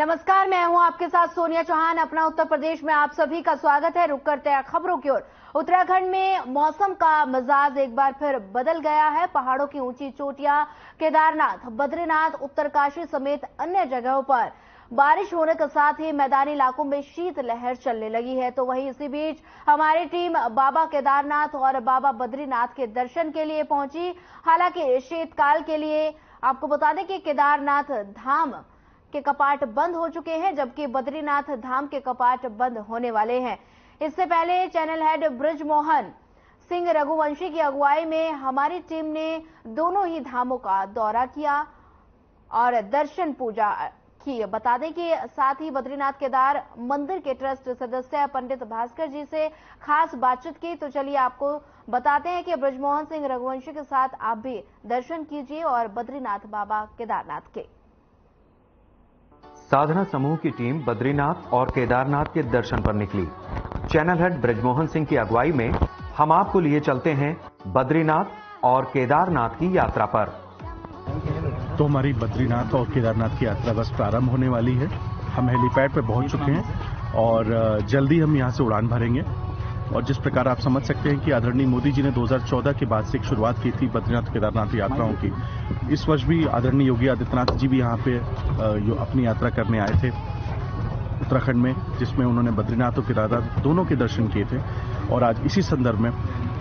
नमस्कार, मैं हूं आपके साथ सोनिया चौहान। अपना उत्तर प्रदेश में आप सभी का स्वागत है। रुक करते हैं खबरों की ओर। उत्तराखंड में मौसम का मिजाज एक बार फिर बदल गया है। पहाड़ों की ऊंची चोटियां, केदारनाथ, बद्रीनाथ, उत्तरकाशी समेत अन्य जगहों पर बारिश होने के साथ ही मैदानी इलाकों में शीतलहर चलने लगी है। तो वहीं इसी बीच हमारी टीम बाबा केदारनाथ और बाबा बद्रीनाथ के दर्शन के लिए पहुंची। हालांकि शीतकाल के लिए आपको बता दें कि केदारनाथ धाम के कपाट बंद हो चुके हैं, जबकि बद्रीनाथ धाम के कपाट बंद होने वाले हैं। इससे पहले चैनल हेड ब्रजमोहन सिंह रघुवंशी की अगुवाई में हमारी टीम ने दोनों ही धामों का दौरा किया और दर्शन पूजा की। बता दें कि साथ ही बद्रीनाथ केदार मंदिर के ट्रस्ट सदस्य पंडित भास्कर जी से खास बातचीत की। तो चलिए आपको बताते हैं कि ब्रजमोहन सिंह रघुवंशी के साथ आप भी दर्शन कीजिए और बद्रीनाथ बाबा केदारनाथ के। साधना समूह की टीम बद्रीनाथ और केदारनाथ के दर्शन पर निकली। चैनल हेड ब्रजमोहन सिंह की अगुवाई में हम आपको लिए चलते हैं बद्रीनाथ और केदारनाथ की यात्रा पर। तो हमारी बद्रीनाथ और केदारनाथ की यात्रा बस प्रारंभ होने वाली है। हम हेलीपैड पर पहुंच चुके हैं और जल्दी हम यहां से उड़ान भरेंगे। और जिस प्रकार आप समझ सकते हैं कि आदरणीय मोदी जी ने 2014 के बाद से एक शुरुआत की थी बद्रीनाथ केदारनाथ यात्राओं की। इस वर्ष भी आदरणीय योगी आदित्यनाथ जी भी यहाँ पे अपनी यात्रा करने आए थे उत्तराखंड में, जिसमें उन्होंने बद्रीनाथ और केदारनाथ दोनों के दर्शन किए थे। और आज इसी संदर्भ में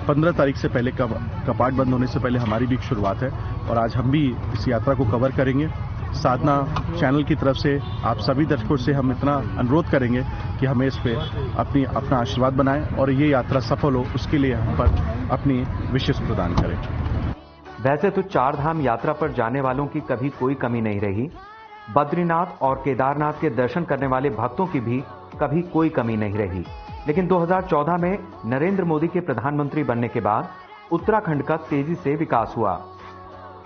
15 तारीख से पहले कपाट बंद होने से पहले हमारी भी एक शुरुआत है और आज हम भी इस यात्रा को कवर करेंगे। साधना चैनल की तरफ से आप सभी दर्शकों से हम इतना अनुरोध करेंगे कि हमें इस पे अपना आशीर्वाद बनाएं और ये यात्रा सफल हो, उसके लिए हम पर अपनी विशेष प्रदान करें। वैसे तो चार धाम यात्रा पर जाने वालों की कभी कोई कमी नहीं रही। बद्रीनाथ और केदारनाथ के दर्शन करने वाले भक्तों की भी कभी कोई कमी नहीं रही। लेकिन 2014 में नरेंद्र मोदी के प्रधानमंत्री बनने के बाद उत्तराखंड का तेजी से विकास हुआ।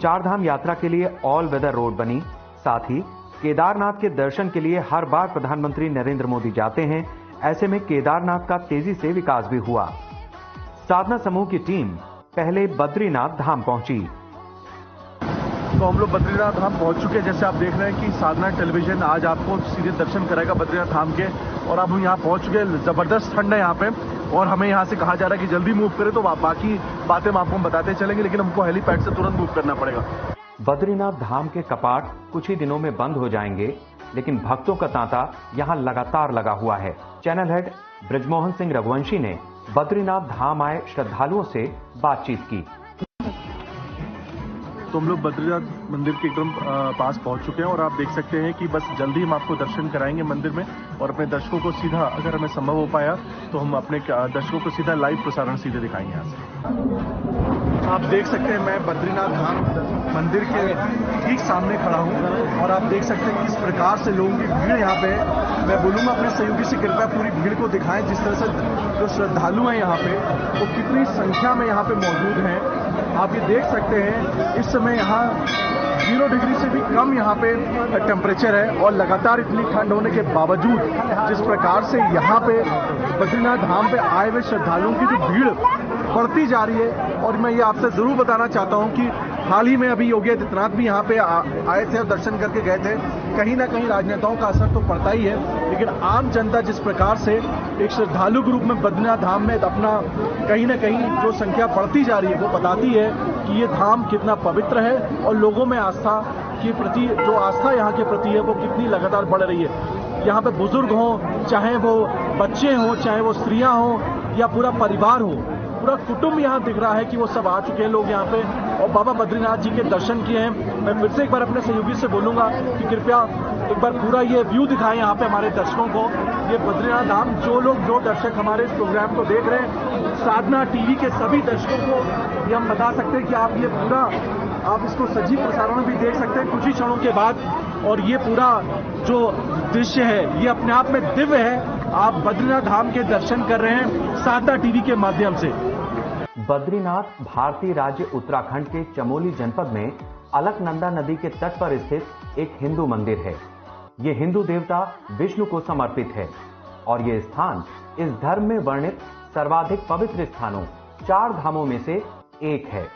चार धाम यात्रा के लिए ऑल वेदर रोड बनी। साथ ही केदारनाथ के दर्शन के लिए हर बार प्रधानमंत्री नरेंद्र मोदी जाते हैं। ऐसे में केदारनाथ का तेजी से विकास भी हुआ। साधना समूह की टीम पहले बद्रीनाथ धाम पहुंची। तो हम लोग बद्रीनाथ धाम पहुंच चुके हैं। जैसे आप देख रहे हैं कि साधना टेलीविजन आज आपको सीधे दर्शन कराएगा बद्रीनाथ धाम के। और अब हम यहाँ पहुंच चुके हैं। जबरदस्त ठंड है यहाँ पे और हमें यहाँ से कहा जा रहा है कि जल्दी मूव करें, तो बाकी बातें हम आपको बताते चलेंगे, लेकिन हमको हेलीपैड से तुरंत मूव करना पड़ेगा। बद्रीनाथ धाम के कपाट कुछ ही दिनों में बंद हो जाएंगे, लेकिन भक्तों का तांता यहाँ लगातार लगा हुआ है। चैनल हेड ब्रजमोहन सिंह रघुवंशी ने बद्रीनाथ धाम आए श्रद्धालुओं से बातचीत की। तो हम लोग बद्रीनाथ मंदिर के एकदम पास पहुंच चुके हैं और आप देख सकते हैं कि बस जल्दी हम आपको दर्शन कराएंगे मंदिर में और अपने दर्शकों को सीधा, अगर हमें संभव हो पाया तो हम अपने दर्शकों को सीधा लाइव प्रसारण सीधे दिखाएंगे यहाँ से। आप देख सकते हैं मैं बद्रीनाथ धाम मंदिर के ठीक सामने खड़ा हूँ और आप देख सकते हैं किस प्रकार से लोगों की भीड़ यहाँ पे। मैं बोलूँगा अपने सहयोगी से कृपया पूरी भीड़ को दिखाएं, जिस तरह से जो श्रद्धालु हैं यहाँ पे वो कितनी संख्या में यहाँ पे मौजूद हैं। आप ये देख सकते हैं इस समय यहाँ 0 डिग्री से भी कम यहाँ पे टेम्परेचर है और लगातार इतनी ठंड होने के बावजूद जिस प्रकार से यहाँ पे बद्रीनाथ धाम पे आए हुए श्रद्धालुओं की जो भीड़ बढ़ती जा रही है। और मैं ये आपसे जरूर बताना चाहता हूँ कि हाल ही में अभी योगी आदित्यनाथ भी यहाँ पे आए थे और दर्शन करके गए थे। कहीं ना कहीं राजनेताओं का असर तो पड़ता ही है, लेकिन आम जनता जिस प्रकार से एक श्रद्धालु ग्रुप में बद्रीनाथ धाम में अपना कहीं ना कहीं जो संख्या बढ़ती जा रही है वो बताती है कि ये धाम कितना पवित्र है और लोगों में आस्था के प्रति जो आस्था यहाँ के प्रति है वो कितनी लगातार बढ़ रही है। यहाँ पे बुजुर्ग हों, चाहे वो बच्चे हों, चाहे वो स्त्रियां हों या पूरा परिवार हो, पूरा कुटुंब यहाँ दिख रहा है कि वो सब आ चुके हैं लोग यहाँ पे और बाबा बद्रीनाथ जी के दर्शन किए हैं। मैं फिर से एक बार अपने सहयोगी से बोलूंगा कि कृपया एक बार पूरा ये व्यू दिखाएं यहाँ पे हमारे दर्शकों को। ये बद्रीनाथ धाम जो दर्शक हमारे इस प्रोग्राम को देख रहे हैं, साधना टीवी के सभी दर्शकों को ये हम बता सकते हैं कि आप ये पूरा आप इसको सजीव प्रसारण भी देख सकते हैं कुछ ही क्षणों के बाद। और ये पूरा जो दृश्य है ये अपने आप में दिव्य है। आप बद्रीनाथ धाम के दर्शन कर रहे हैं साधना टीवी के माध्यम से। बद्रीनाथ भारतीय राज्य उत्तराखंड के चमोली जनपद में अलकनंदा नदी के तट पर स्थित एक हिंदू मंदिर है। ये हिंदू देवता विष्णु को समर्पित है और ये स्थान इस धर्म में वर्णित सर्वाधिक पवित्र स्थानों 4 धामों में से एक है।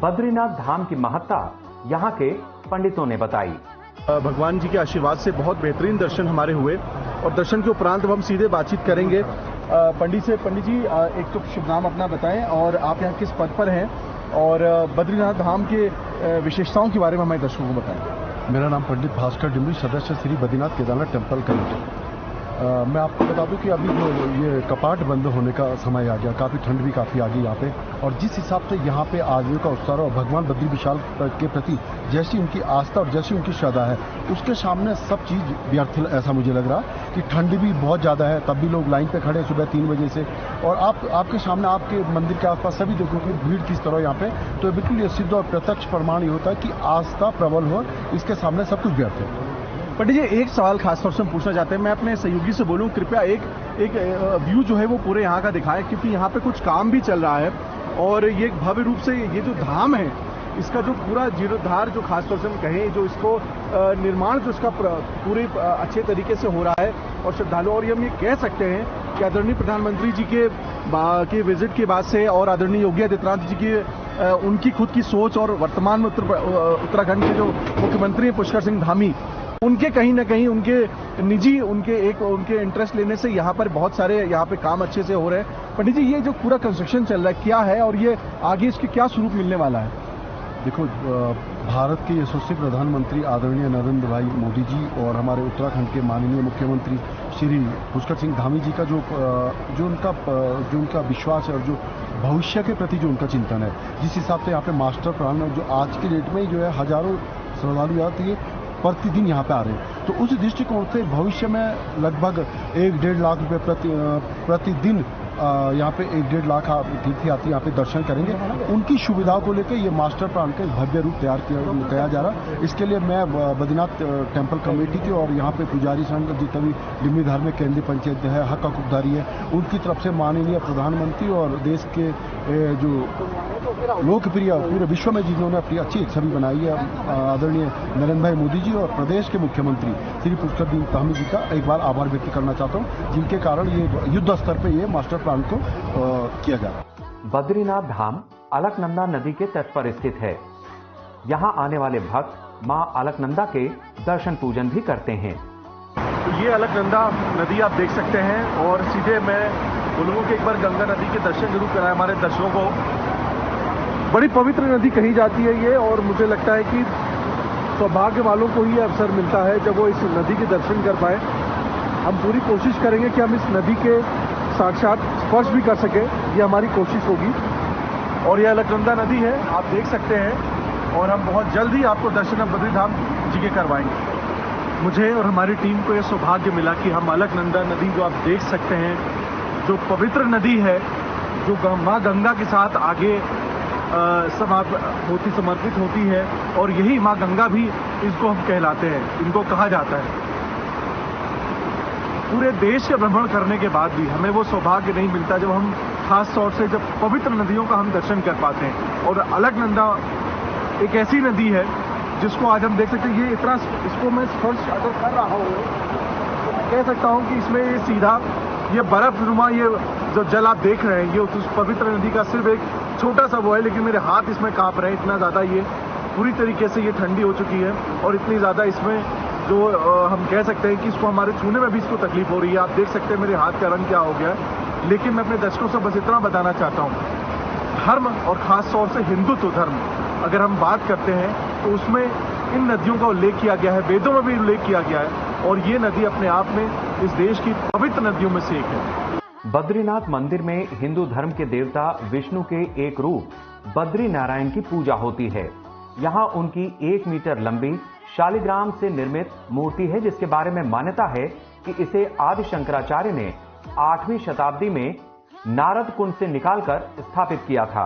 बद्रीनाथ धाम की महत्ता यहाँ के पंडितों ने बताई। भगवान जी के आशीर्वाद से बहुत बेहतरीन दर्शन हमारे हुए और दर्शन के उपरांत हम सीधे बातचीत करेंगे पंडित जी। एक तो शुभ नाम अपना बताएं और आप यहाँ किस पद पर हैं और बद्रीनाथ धाम के विशेषताओं के बारे में हमारे दर्शकों को बताएं। मेरा नाम पंडित भास्कर डिमरी, सदस्य श्री बद्रीनाथ केदारनाथ टेम्पल कमेटी। मैं आपको बता दूं कि अभी जो ये कपाट बंद होने का समय आ गया, काफ़ी ठंड भी काफ़ी आ गई यहाँ पे, और जिस हिसाब से यहाँ पे आदमियों का उत्साह और भगवान बद्री विशाल के प्रति जैसी उनकी आस्था और जैसी उनकी श्रद्धा है, उसके सामने सब चीज़ व्यर्थ ऐसा मुझे लग रहा कि ठंड भी बहुत ज़्यादा है, तब भी लोग लाइन पे खड़े सुबह 3 बजे से, और आपके सामने आपके मंदिर के आसपास सभी देखो कि भीड़ किस तरह यहाँ पे, तो बिल्कुल ये सिद्ध और प्रत्यक्ष प्रमाण ये होता है कि आस्था प्रबल हो, इसके सामने सब कुछ व्यर्थ है। पंडित जी, एक सवाल खासतौर से हम पूछना चाहते हैं, मैं अपने सहयोगी से बोलूं कृपया एक व्यू जो है वो पूरे यहाँ का दिखाएं, क्योंकि यहाँ पे कुछ काम भी चल रहा है और ये भव्य रूप से ये जो धाम है इसका जो पूरा जीर्णोद्धार जो खासतौर से हम कहें, जो इसको निर्माण जो इसका पूरे अच्छे तरीके से हो रहा है और श्रद्धालु, और हम ये कह सकते हैं कि आदरणीय प्रधानमंत्री जी के विजिट के बाद से और आदरणीय योगी आदित्यनाथ जी की उनकी खुद की सोच और वर्तमान में उत्तराखंड के जो मुख्यमंत्री हैं पुष्कर सिंह धामी, उनके कहीं ना कहीं उनके निजी उनके इंटरेस्ट लेने से यहाँ पर बहुत सारे यहाँ पे काम अच्छे से हो रहे हैं। पंडित जी, ये जो पूरा कंस्ट्रक्शन चल रहा है क्या है और ये आगे इसके क्या स्वरूप मिलने वाला है? देखो, भारत के यशस्वी प्रधानमंत्री आदरणीय नरेंद्र भाई मोदी जी और हमारे उत्तराखंड के माननीय मुख्यमंत्री श्री पुष्कर सिंह धामी जी का जो उनका विश्वास है और जो भविष्य के प्रति जो उनका चिंतन है, जिस हिसाब से यहाँ पे मास्टर प्लान जो आज की डेट में जो है हजारों श्रद्धालु आते हैं प्रतिदिन यहाँ पे आ रहे हैं, तो उस दृष्टिकोण से भविष्य में लगभग 1-1.5 लाख रुपए प्रतिदिन यहाँ पे 1-1.5 लाख तीर्थयात्री यहाँ पे दर्शन करेंगे। उनकी सुविधाओं को लेकर ये मास्टर प्लान का भव्य रूप तैयार किया जा रहा है। इसके लिए मैं बद्रीनाथ टेम्पल कमेटी के और यहाँ पे पुजारी संघ जितने भी डिमरी धार्मिक केंद्रीय पंचायत है, हक हकदारी है, उनकी तरफ से माननीय प्रधानमंत्री और देश के जो लोकप्रिय पूरे विश्व में जिन्होंने अपनी अच्छी छवि बनाई है आदरणीय नरेंद्र भाई मोदी जी और प्रदेश के मुख्यमंत्री श्री पुष्कर सिंह धामी जी का एक बार आभार व्यक्त करना चाहता हूँ, जिनके कारण ये युद्ध स्तर पर ये मास्टर प्लान को किया जा रहा है। बद्रीनाथ धाम अलकनंदा नदी के तट पर स्थित है। यहाँ आने वाले भक्त मां अलकनंदा के दर्शन पूजन भी करते हैं। ये अलकनंदा नदी आप देख सकते हैं और सीधे मैं बोलूँगा कि एक बार गंगा नदी के दर्शन जरूर कराएं हमारे दर्शकों को। बड़ी पवित्र नदी कही जाती है ये, और मुझे लगता है कि सौभाग्य वालों को ही अवसर मिलता है जब वो इस नदी के दर्शन कर पाए। हम पूरी कोशिश करेंगे कि हम इस नदी के साक्षात स्पर्श भी कर सके, ये हमारी कोशिश होगी। और यह अलकनंदा नदी है, आप देख सकते हैं, और हम बहुत जल्द ही आपको दर्शन बद्रीधाम जी के करवाएंगे। मुझे और हमारी टीम को यह सौभाग्य मिला कि हम अलकनंदा नदी जो आप देख सकते हैं, जो पवित्र नदी है, जो माँ गंगा के साथ आगे समर्पित होती है, और यही माँ गंगा भी इसको हम कहलाते हैं, इनको कहा जाता है। पूरे देश के भ्रमण करने के बाद भी हमें वो सौभाग्य नहीं मिलता जब हम खास तौर से जब पवित्र नदियों का हम दर्शन कर पाते हैं। और अलकनंदा एक ऐसी नदी है जिसको आज हम देख सकते हैं, ये इतना, इसको मैं स्पर्श अगर कर रहा हूँ तो मैं कह सकता हूँ कि इसमें ये सीधा ये बर्फनुमा ये जो जल आप देख रहे हैं, ये उस पवित्र नदी का सिर्फ एक छोटा सा वो है, लेकिन मेरे हाथ इसमें कांप रहे हैं, इतना ज़्यादा ये पूरी तरीके से ये ठंडी हो चुकी है, और इतनी ज़्यादा इसमें जो हम कह सकते हैं कि इसको हमारे छूने में भी इसको तकलीफ हो रही है। आप देख सकते हैं मेरे हाथ का रंग क्या हो गया है। लेकिन मैं अपने दर्शकों से बस इतना बताना चाहता हूँ, धर्म और खास तौर से हिंदुत्व धर्म अगर हम बात करते हैं तो उसमें इन नदियों का उल्लेख किया गया है, वेदों में भी उल्लेख किया गया है, और ये नदी अपने आप में इस देश की पवित्र नदियों में से एक है। बद्रीनाथ मंदिर में हिंदू धर्म के देवता विष्णु के एक रूप बद्री नारायण की पूजा होती है। यहाँ उनकी 1 मीटर लंबी शालिग्राम से निर्मित मूर्ति है, जिसके बारे में मान्यता है कि इसे आदि शंकराचार्य ने 8वीं शताब्दी में नारद कुंड से निकालकर स्थापित किया था।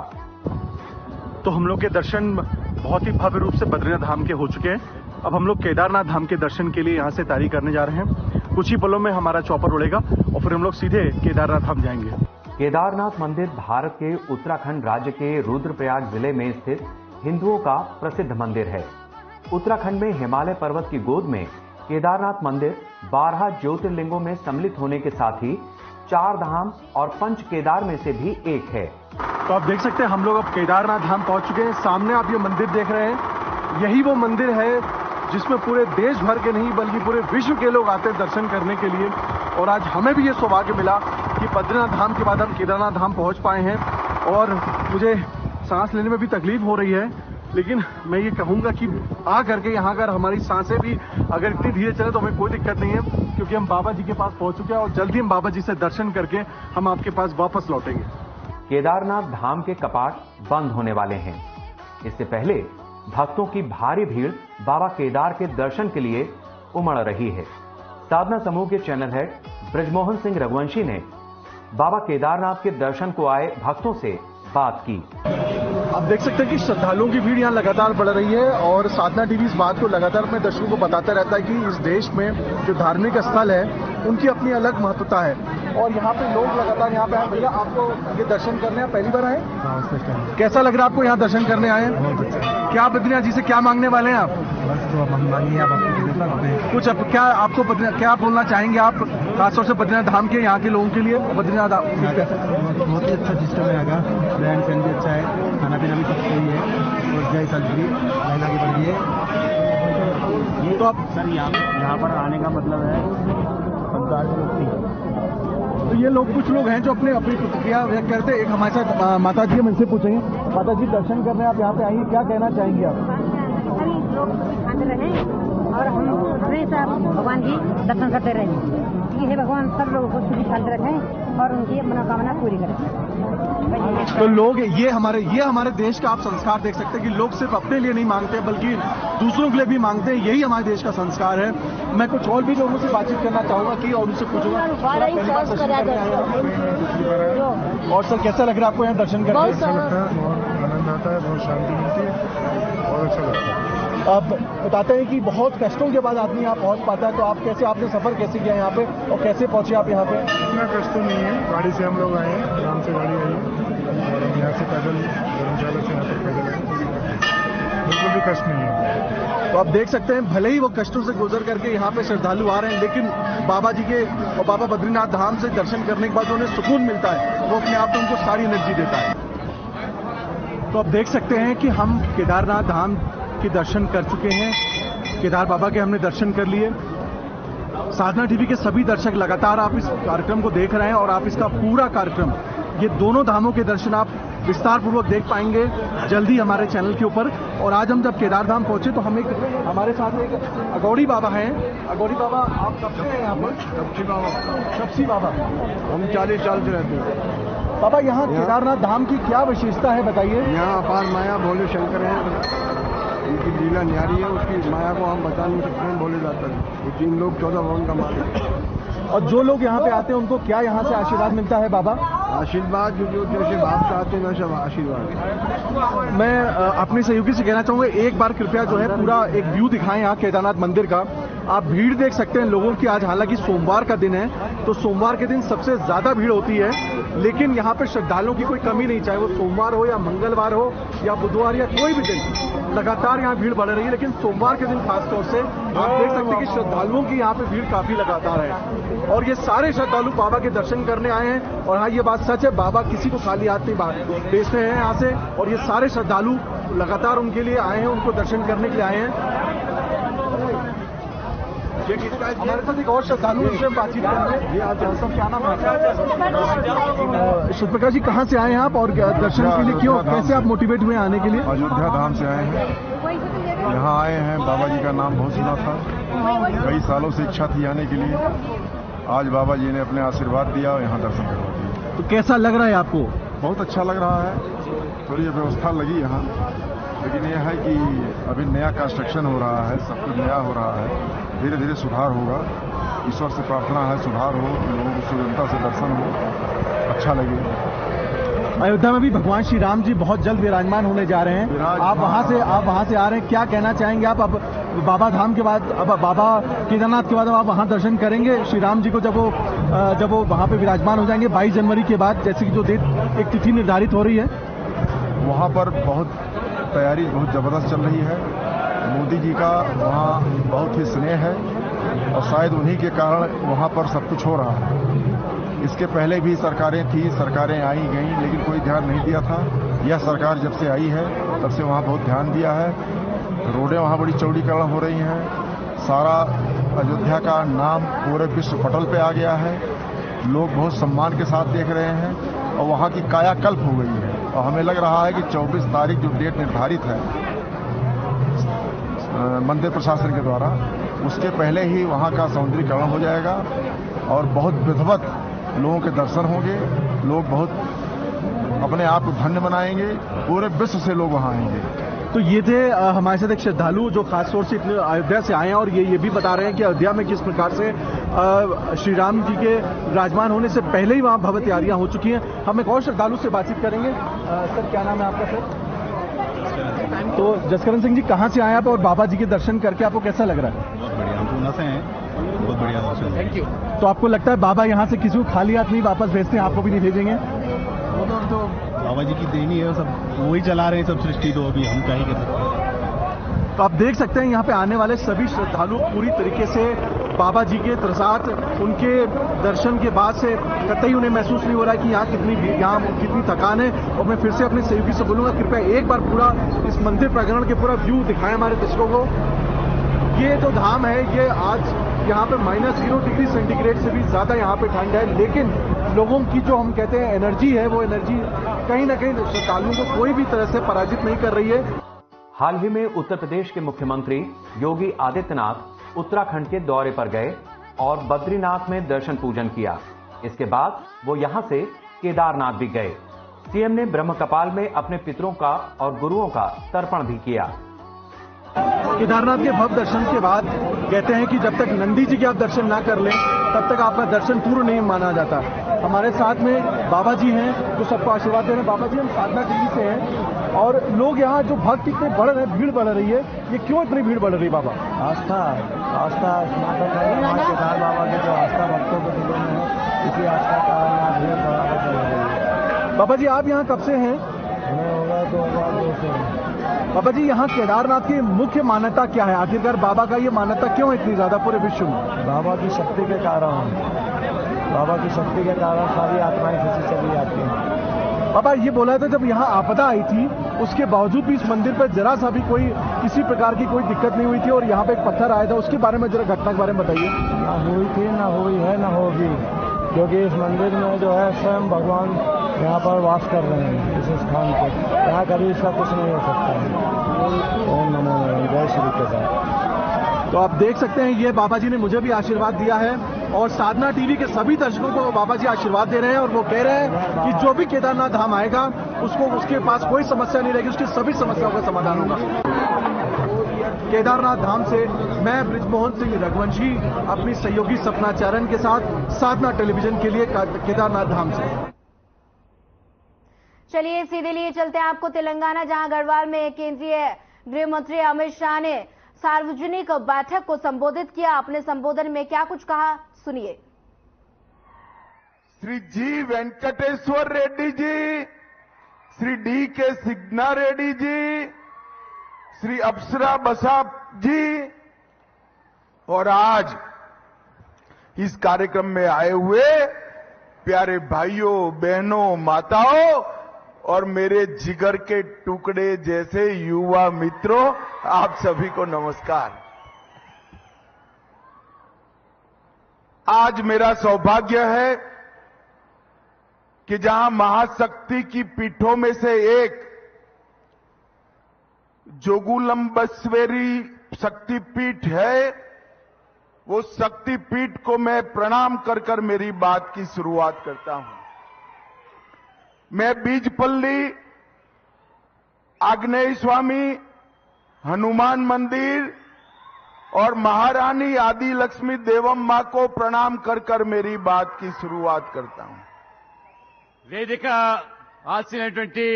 तो हम लोग के दर्शन बहुत ही भव्य रूप से बद्रीनाथ धाम के हो चुके हैं। अब हम लोग केदारनाथ धाम के दर्शन के लिए यहाँ से तैयारी करने जा रहे हैं। कुछ ही पलों में हमारा चौपर उड़ेगा और फिर हम लोग सीधे केदारनाथ धाम जाएंगे। केदारनाथ मंदिर भारत के उत्तराखंड राज्य के रुद्रप्रयाग जिले में स्थित हिंदुओं का प्रसिद्ध मंदिर है। उत्तराखंड में हिमालय पर्वत की गोद में केदारनाथ मंदिर 12 ज्योतिर्लिंगों में सम्मिलित होने के साथ ही 4 धाम और 5 केदार में से भी एक है। तो आप देख सकते हैं हम लोग अब केदारनाथ धाम पहुंच चुके हैं। सामने आप ये मंदिर देख रहे हैं, यही वो मंदिर है जिसमें पूरे देश भर के नहीं बल्कि पूरे विश्व के लोग आते हैं दर्शन करने के लिए। और आज हमें भी ये सौभाग्य मिला कि बद्रीनाथ धाम के बाद हम केदारनाथ धाम पहुंच पाए हैं। और मुझे सांस लेने में भी तकलीफ हो रही है, लेकिन मैं ये कहूंगा कि आ करके यहाँ अगर हमारी सांसें भी अगर इतनी धीरे चले तो हमें कोई दिक्कत नहीं है, क्योंकि हम बाबा जी के पास पहुंच चुके हैं और जल्दी हम बाबा जी से दर्शन करके हम आपके पास वापस लौटेंगे। केदारनाथ धाम के कपाट बंद होने वाले हैं। इससे पहले भक्तों की भारी भीड़ बाबा केदार के दर्शन के लिए उमड़ रही है। साधना समूह के चैनल हेड ब्रजमोहन सिंह रघुवंशी ने बाबा केदारनाथ के दर्शन को आए भक्तों से बात की। आप देख सकते हैं कि श्रद्धालुओं की भीड़ यहाँ लगातार बढ़ रही है और साधना टीवी इस बात को लगातार अपने दर्शकों को बताता रहता है कि इस देश में जो धार्मिक स्थल है उनकी अपनी अलग महत्वता है। और यहाँ पे लोग लगातार यहाँ पे आए। भैया, आपको ये दर्शन करने आप पहली बार आए? कैसा लग रहा है आपको यहाँ दर्शन करने आए? क्या बद्रीनाथ जी से क्या मांगने वाले हैं आप? बस तो हम मांगिए आप कुछ क्या आपको क्या बोलना चाहेंगे आप खासतौर से बद्रीनाथ धाम के यहाँ के लोगों के लिए? बद्रीनाथ बहुत ही अच्छा सिस्टम है, आगा रहन सहन भी अच्छा है, खाना पीना भी सब सही है और जय साल फ्री लाइन आगे बढ़ रही है। तो आप सर यहाँ पर आने का मतलब है संसार की मुक्ति। तो ये लोग कुछ लोग हैं जो अपनी प्रतिक्रिया व्यक्त करते हैं। एक हमारे साथ माता जी हम इनसे पूछेंगे। माता जी, दर्शन करने आप यहाँ पे आई, क्या कहना चाहेंगे आप? सभी लोग आते रहे और हम हमेशा भगवान की दर्शन करते रहे। ये भगवान सब लोगों को सुखी शांत रखें और उनकी मनोकामना पूरी करें। तो लोग ये हमारे देश का आप संस्कार देख सकते हैं कि लोग सिर्फ अपने लिए नहीं मांगते बल्कि दूसरों के लिए भी मांगते हैं। यही हमारे देश का संस्कार है। मैं कुछ और भी लोगों से बातचीत करना चाहूंगा कि और उनसे पूछूंगा। और सर, कैसा लग रहा है आपको यहाँ दर्शन करके? अच्छा लगता है, बहुत आनंद आता है, बहुत शांति मिलती है, बहुत अच्छा लगता है। अब बताते हैं कि बहुत कष्टों के बाद आदमी यहाँ पहुँच पाता है, तो आप कैसे, आपने सफर कैसे किया यहाँ पे और कैसे पहुँचे आप यहाँ पे? इतना कष्ट तो नहीं है, गाड़ी से हम लोग आए हैं, आराम से गाड़ी आई है और यहाँ से पैदल धर्मशाला से यहाँ तक पैदल आए, बिल्कुल भी कष्ट नहीं है। तो आप देख सकते हैं भले ही वो कष्टों से गुजर करके यहाँ पे श्रद्धालु आ रहे हैं, लेकिन बाबा जी के और बाबा बद्रीनाथ धाम से दर्शन करने के बाद उन्हें सुकून मिलता है, वो अपने आप में उनको सारी एनर्जी देता है। तो आप देख सकते हैं कि हम केदारनाथ धाम के दर्शन कर चुके हैं। केदार बाबा के हमने दर्शन कर लिए। साधना टीवी के सभी दर्शक लगातार आप इस कार्यक्रम को देख रहे हैं और आप इसका पूरा कार्यक्रम, ये दोनों धामों के दर्शन आप विस्तार पूर्वक देख पाएंगे जल्दी हमारे चैनल के ऊपर। और आज हम जब केदार धाम पहुंचे तो हमारे साथ एक अगौड़ी बाबा हैं। अगौड़ी बाबा, आप कब से हैं यहाँ पर? शप्सी बाबा, हम 40 साल से रहते हैं। बाबा, यहाँ केदारनाथ धाम की क्या विशेषता है, बताइए। यहाँ अपार माया भोले शंकर हैं, उनकी लीला न्यारी है, उसकी माया को हम बता नहीं सकते हैं, बोले जाता है। वो 3 लोग 14 भवन का मालिक है। और जो लोग यहाँ पे आते हैं उनको क्या यहाँ से आशीर्वाद मिलता है बाबा? आशीर्वाद जो जैसे बाप चाहते हैं वैसे आशीर्वाद। मैं अपने सहयोगी से कहना चाहूंगा, एक बार कृपया जो है पूरा एक व्यू दिखाएं यहाँ केदारनाथ मंदिर का। आप भीड़ देख सकते हैं लोगों की। आज हालांकि सोमवार का दिन है, तो सोमवार के दिन सबसे ज्यादा भीड़ होती है, लेकिन यहाँ पे श्रद्धालुओं की कोई कमी नहीं, चाहे वो सोमवार हो या मंगलवार हो या बुधवार या कोई भी दिन, लगातार यहाँ भीड़ बढ़ रही है। लेकिन सोमवार के दिन खासतौर से आप देख सकते हैं कि श्रद्धालुओं की यहाँ पे भीड़ काफी लगातार है और ये सारे श्रद्धालु बाबा के दर्शन करने आए हैं। और हाँ, ये बात सच है, बाबा किसी को खाली हाथ नहीं भेजते हैं यहाँ से। और ये सारे श्रद्धालु लगातार उनके लिए आए हैं, उनको दर्शन करने के लिए आए हैं। हमारे साथ एक और श्रद्धालु से बातचीत करेंगे। सब क्या नाम है? शिवप्रकाश जी, कहाँ से आए हैं आप और दर्शन के लिए क्यों, कैसे आप मोटिवेट हुए आने के लिए? अयोध्या धाम से आए हैं। यहाँ आए हैं, बाबा जी का नाम बहुत सुना था, कई सालों से इच्छा थी आने के लिए। आज बाबा जी ने अपने आशीर्वाद दिया और यहाँ दर्शन करवा दिया। तो कैसा लग रहा है आपको? बहुत अच्छा लग रहा है। थोड़ी व्यवस्था लगी यहाँ, लेकिन यह है कि अभी नया कंस्ट्रक्शन हो रहा है, सब कुछ नया हो रहा है, धीरे धीरे सुधार होगा। ईश्वर से प्रार्थना है सुधार हो, लोगों को सुगमता से दर्शन हो, अच्छा लगे। अयोध्या में भी भगवान श्री राम जी बहुत जल्द विराजमान होने जा रहे हैं। आप वहाँ से आ रहे हैं, क्या कहना चाहेंगे आप? अब बाबा धाम के बाद, अब बाबा केदारनाथ के बाद अब आप वहाँ दर्शन करेंगे श्री राम जी को, जब वो वहाँ पे विराजमान हो जाएंगे 22 जनवरी के बाद, जैसे कि जो डेट एक तिथि निर्धारित हो रही है। वहाँ पर बहुत तैयारी बहुत जबरदस्त चल रही है। मोदी जी का वहाँ बहुत ही स्नेह है और शायद उन्हीं के कारण वहाँ पर सब कुछ हो रहा है। इसके पहले भी सरकारें थी, सरकारें आई गई, लेकिन कोई ध्यान नहीं दिया था। यह सरकार जब से आई है तब से वहाँ बहुत ध्यान दिया है। रोडें वहाँ बड़ी चौड़ीकरण हो रही हैं। सारा अयोध्या का नाम पूरे विश्व पटल पे आ गया है। लोग बहुत सम्मान के साथ देख रहे हैं और वहाँ की कायाकल्प हो गई है। और हमें लग रहा है कि 24 तारीख जो डेट निर्धारित है मंदिर प्रशासन के द्वारा, उसके पहले ही वहाँ का सौंदर्यीकरण हो जाएगा और बहुत विधिवत लोगों के दर्शन होंगे। लोग बहुत अपने आप को धन्य बनाएंगे। पूरे विश्व से लोग वहाँ आएंगे। तो ये थे हमारे साथ एक श्रद्धालु जो खास तौर से इतने अयोध्या से आए हैं और ये भी बता रहे हैं कि अयोध्या में किस प्रकार से श्री राम जी के विराजमान होने से पहले ही वहाँ भव्य तैयारियां हो चुकी हैं। हम एक और श्रद्धालु से बातचीत करेंगे। सर, क्या नाम है आपका सर? तो जसकरण सिंह जी, कहाँ से आए आप और बाबा जी के दर्शन करके आपको कैसा लग रहा है? बहुत बढ़िया, हम पूना से हैं। बहुत बढ़िया दर्शन। Thank you. तो आपको लगता है बाबा यहाँ से किसी को खाली हाथ नहीं वापस भेजते हैं, आपको भी नहीं भेजेंगे? वो तो बाबा जी की देनी है, सब वही चला रहे हैं सब सृष्टि, तो अभी हम क्या ही कर सकते हैं। तो आप देख सकते हैं यहाँ पे आने वाले सभी श्रद्धालु पूरी तरीके से बाबा जी के साथ उनके दर्शन के बाद से कतई उन्हें महसूस नहीं हो रहा है कि यहाँ कितनी थकान है। और मैं फिर से अपने सहयोगी से बोलूंगा, कृपया एक बार पूरा इस मंदिर प्रांगण के पूरा व्यू दिखाएं हमारे दर्शकों को। ये जो धाम है, ये आज यहाँ पे -0 डिग्री सेंटीग्रेड से भी ज्यादा यहाँ पे ठंड है, लेकिन लोगों की जो हम कहते हैं एनर्जी है, वो एनर्जी कहीं ना कहीं श्रद्धालुओं को कोई भी तरह से पराजित नहीं कर रही है। हाल ही में उत्तर प्रदेश के मुख्यमंत्री योगी आदित्यनाथ उत्तराखंड के दौरे पर गए और बद्रीनाथ में दर्शन पूजन किया। इसके बाद वो यहां से केदारनाथ भी गए। सीएम ने ब्रह्म कपाल में अपने पितरों का और गुरुओं का तर्पण भी किया। केदारनाथ के भव्य दर्शन के बाद कहते हैं कि जब तक नंदी जी के आप दर्शन ना कर लें, तब तक आपका दर्शन पूर्ण नहीं माना जाता। हमारे साथ में बाबा जी हैं जो सबको आशीर्वाद दे रहे हैं। बाबा जी, हम साधना टीवी से हैं और लोग यहाँ जो भक्त इतने बढ़ रहे हैं, भीड़ बढ़ रही है, ये क्यों इतनी भीड़ बढ़ रही है बाबा? आस्था स्नातक है। हमारे केदार बाबा की जो आस्था भक्तों के दिलों में है, इसी आस्था का यहाँ भीड़ बढ़ाकर चल रही है। बाबा जी, आप यहाँ कब से हैं? हमें होगा 2002 से। बाबा जी, यहाँ केदारनाथ की मुख्य मान्यता क्या है? आखिरकार बाबा का ये मान्यता क्यों इतनी ज्यादा पूरे विश्व में? बाबा की शक्ति के कारण, बाबा की शक्ति के कारण सारी आत्माएं खींची चली जाती हैं। बाबा, ये बोला था जब यहाँ आपदा आई थी, उसके बावजूद भी इस मंदिर पर जरा सा भी किसी प्रकार की कोई दिक्कत नहीं हुई थी और यहाँ पे एक पत्थर आया था, उसके बारे में जरा घटना के बारे में बताइए। ना हुई थी, ना हुई है, ना होगी, क्योंकि इस मंदिर में जो है स्वयं भगवान यहाँ पर वास कर रहे हैं। इस स्थान पर यहाँ कभी इसका कुछ नहीं हो सकता है। ओम नमो नारायण, जय श्री कृष्ण। तो आप देख सकते हैं, ये बाबा जी ने मुझे भी आशीर्वाद दिया है और साधना टीवी के सभी दर्शकों को बाबा जी आशीर्वाद दे रहे हैं और वो कह रहे हैं कि जो भी केदारनाथ धाम आएगा उसके पास कोई समस्या नहीं रहेगी, उसकी सभी समस्याओं का समाधान होगा। केदारनाथ धाम से मैं बृजमोहन सिंह रघुवंशी अपनी सहयोगी सपना चरण के साथ साधना टेलीविजन के लिए केदारनाथ धाम से। चलिए सीधे लिए चलते हैं आपको तेलंगाना, जहां गढ़वाल में केंद्रीय गृह मंत्री अमित शाह ने सार्वजनिक बैठक को संबोधित किया। अपने संबोधन में क्या कुछ कहा, सुनिए। श्री जी वेंकटेश्वर रेड्डी जी, श्री डी के सिग्ना रेड्डी जी, श्री अप्सरा बसाप जी और आज इस कार्यक्रम में आए हुए प्यारे भाइयों, बहनों, माताओं और मेरे जिगर के टुकड़े जैसे युवा मित्रों, आप सभी को नमस्कार। आज मेरा सौभाग्य है कि जहां महाशक्ति की पीठों में से एक जोगुलंबस्वेरी शक्तिपीठ है, वो शक्तिपीठ को मैं प्रणाम कर मेरी बात की शुरुआत करता हूं। मैं बीजपल्ली, आग्नेय स्वामी, हनुमान मंदिर और महारानी आदि लक्ष्मी देवम मां को प्रणाम कर मेरी बात की शुरुआत करता हूं। వేదిక ఆశినటువంటి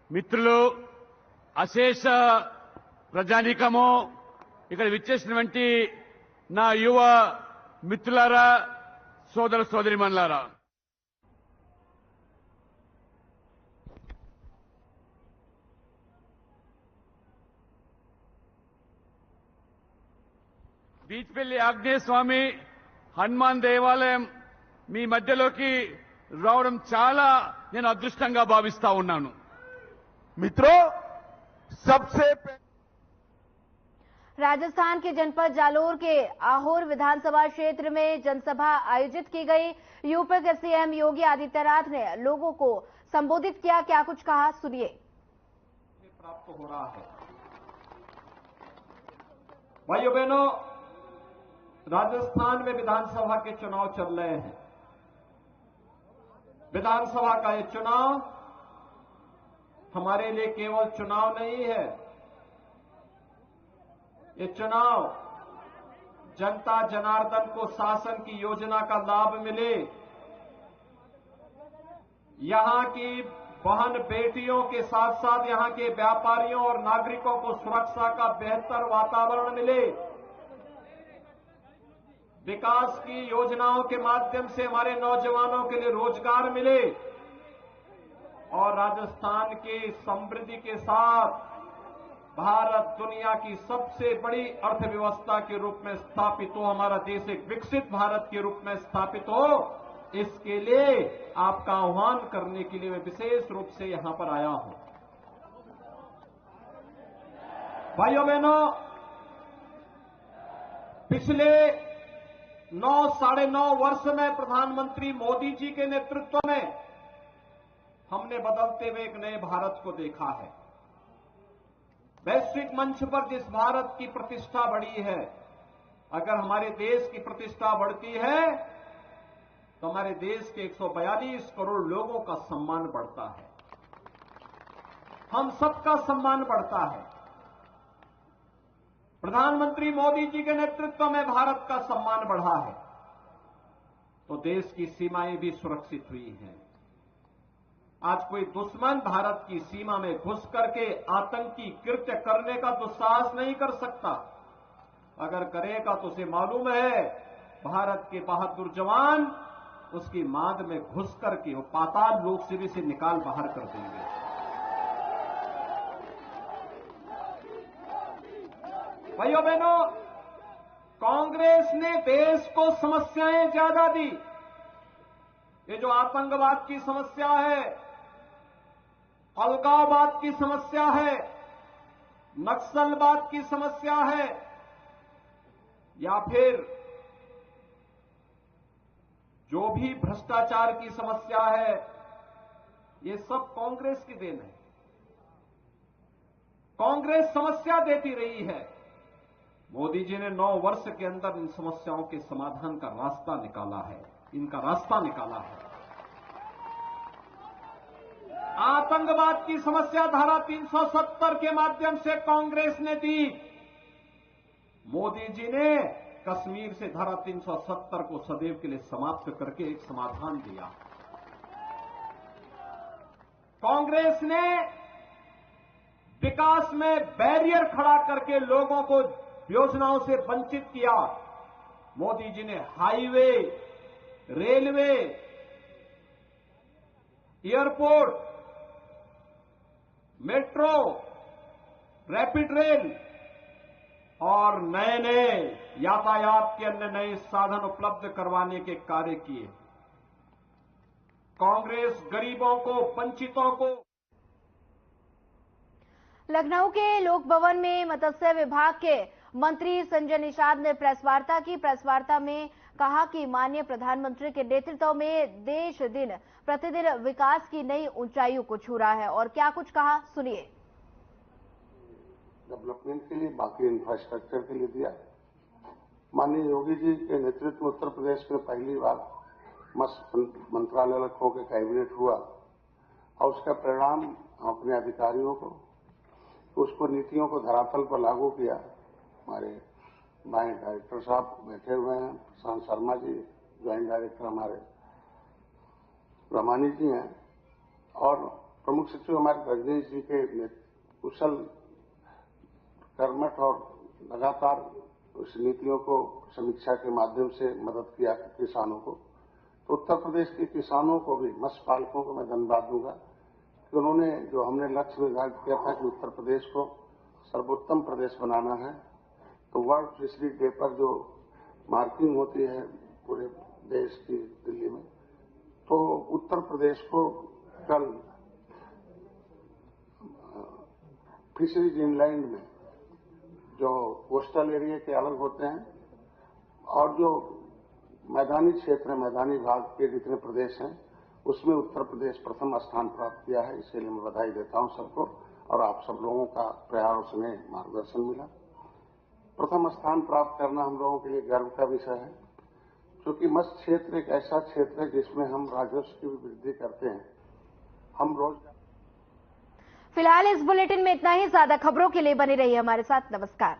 మిత్రులు, అశేష ప్రజానీకము, ఇక్కడ విచ్చేసినటువంటి నా యువ మిత్రులారా, సోదర సోదరిమణులారా, బీచ్పల్లి ఆంజనేయ స్వామి హనుమాన్ దేవాలయం మీ మధ్యలోకి రావడం చాలా నేను అదృష్టంగా భావిస్తా ఉన్నాను। मित्रों, सबसे राजस्थान के जनपद जालोर के आहोर विधानसभा क्षेत्र में जनसभा आयोजित की गई। यूपी के सीएम योगी आदित्यनाथ ने लोगों को संबोधित किया। क्या कुछ कहा, सुनिए। प्राप्त हो रहा है। भाइयों बहनों, राजस्थान में विधानसभा के चुनाव चल रहे हैं। विधानसभा का ये चुनाव हमारे लिए केवल चुनाव नहीं है, ये चुनाव जनता जनार्दन को शासन की योजना का लाभ मिले, यहां की बहन बेटियों के साथ साथ यहां के व्यापारियों और नागरिकों को सुरक्षा का बेहतर वातावरण मिले, विकास की योजनाओं के माध्यम से हमारे नौजवानों के लिए रोजगार मिले और राजस्थान की समृद्धि के साथ भारत दुनिया की सबसे बड़ी अर्थव्यवस्था के रूप में स्थापित हो, हमारा देश एक विकसित भारत के रूप में स्थापित हो, इसके लिए आपका आह्वान करने के लिए मैं विशेष रूप से यहां पर आया हूं। भाइयों बहनों, पिछले 9-9.5 वर्ष में प्रधानमंत्री मोदी जी के नेतृत्व में हमने बदलते हुए एक नए भारत को देखा है। वैश्विक मंच पर जिस भारत की प्रतिष्ठा बढ़ी है, अगर हमारे देश की प्रतिष्ठा बढ़ती है तो हमारे देश के 142 करोड़ लोगों का सम्मान बढ़ता है, हम सबका सम्मान बढ़ता है। प्रधानमंत्री मोदी जी के नेतृत्व में भारत का सम्मान बढ़ा है तो देश की सीमाएं भी सुरक्षित हुई हैं। आज कोई दुश्मन भारत की सीमा में घुस करके आतंकी कृत्य करने का दुस्साहस नहीं कर सकता। अगर करेगा तो उसे मालूम है भारत के बहादुर जवान उसकी मांद में घुस करके वो पाताल लोक से भी से निकाल बाहर कर देंगे। भाइयों बहनों, कांग्रेस ने देश को समस्याएं ज्यादा दी। ये जो आतंकवाद की समस्या है, अलगाववाद की समस्या है, नक्सलवाद की समस्या है, या फिर जो भी भ्रष्टाचार की समस्या है, ये सब कांग्रेस की देन है। कांग्रेस समस्या देती रही है। मोदी जी ने 9 वर्ष के अंदर इन समस्याओं के समाधान का रास्ता निकाला है, इनका रास्ता निकाला है। आतंकवाद की समस्या धारा 370 के माध्यम से कांग्रेस ने दी। मोदी जी ने कश्मीर से धारा 370 को सदैव के लिए समाप्त करके एक समाधान दिया। कांग्रेस ने विकास में बैरियर खड़ा करके लोगों को योजनाओं से वंचित किया। मोदी जी ने highway, railway, airport, metro, rapid rail और नए नए यातायात के अन्य नए साधन उपलब्ध करवाने के कार्य किए। कांग्रेस गरीबों को, वंचितों को। लखनऊ के लोक भवन में मत्स्य विभाग के मंत्री संजय निषाद ने प्रेस वार्ता की। प्रेस वार्ता में कहा कि माननीय प्रधानमंत्री के नेतृत्व में देश दिन प्रतिदिन विकास की नई ऊंचाइयों को छू रहा है। और क्या कुछ कहा, सुनिए। डेवलपमेंट के लिए, बाकी इंफ्रास्ट्रक्चर के लिए दिया। माननीय योगी जी के नेतृत्व में उत्तर प्रदेश में पहली बार मत्स्य मंत्रालय लखनऊ के कैबिनेट हुआ और उसका परिणाम अपने अधिकारियों को, उसको नीतियों को धरातल पर लागू किया। हमारे बाएं डायरेक्टर साहब बैठे हुए हैं, प्रशांत शर्मा जी, ज्वाइंट डायरेक्टर हमारे रमानी जी हैं और प्रमुख सचिव हमारे रजनीश जी के कुशल कर्मठ और लगातार उस नीतियों को समीक्षा के माध्यम से मदद किया किसानों को। तो उत्तर प्रदेश के किसानों को भी, मत्स्य पालकों को मैं धन्यवाद दूंगा कि उन्होंने जो हमने लक्ष्य निर्धारित किया था कि उत्तर प्रदेश को सर्वोत्तम प्रदेश बनाना है, तो वर्ल्ड फिशरी डे पर जो मार्किंग होती है पूरे देश की दिल्ली में, तो उत्तर प्रदेश को कल फिशरीज इंग्लैंड में जो कोस्टल एरिया के अलग होते हैं और जो मैदानी क्षेत्र, मैदानी भाग के जितने प्रदेश हैं उसमें उत्तर प्रदेश प्रथम स्थान प्राप्त किया है। इसके लिए मैं बधाई देता हूं सबको और आप सब लोगों का प्यार स्नेह मार्गदर्शन मिला। प्रथम स्थान प्राप्त करना हम लोगों के लिए गर्व का विषय है, क्योंकि मत्स्य क्षेत्र एक ऐसा क्षेत्र है जिसमें हम राजस्व की भी वृद्धि करते हैं। हम रोजगार। फिलहाल इस बुलेटिन में इतना ही। ज्यादा खबरों के लिए बने रहिए हमारे साथ। नमस्कार।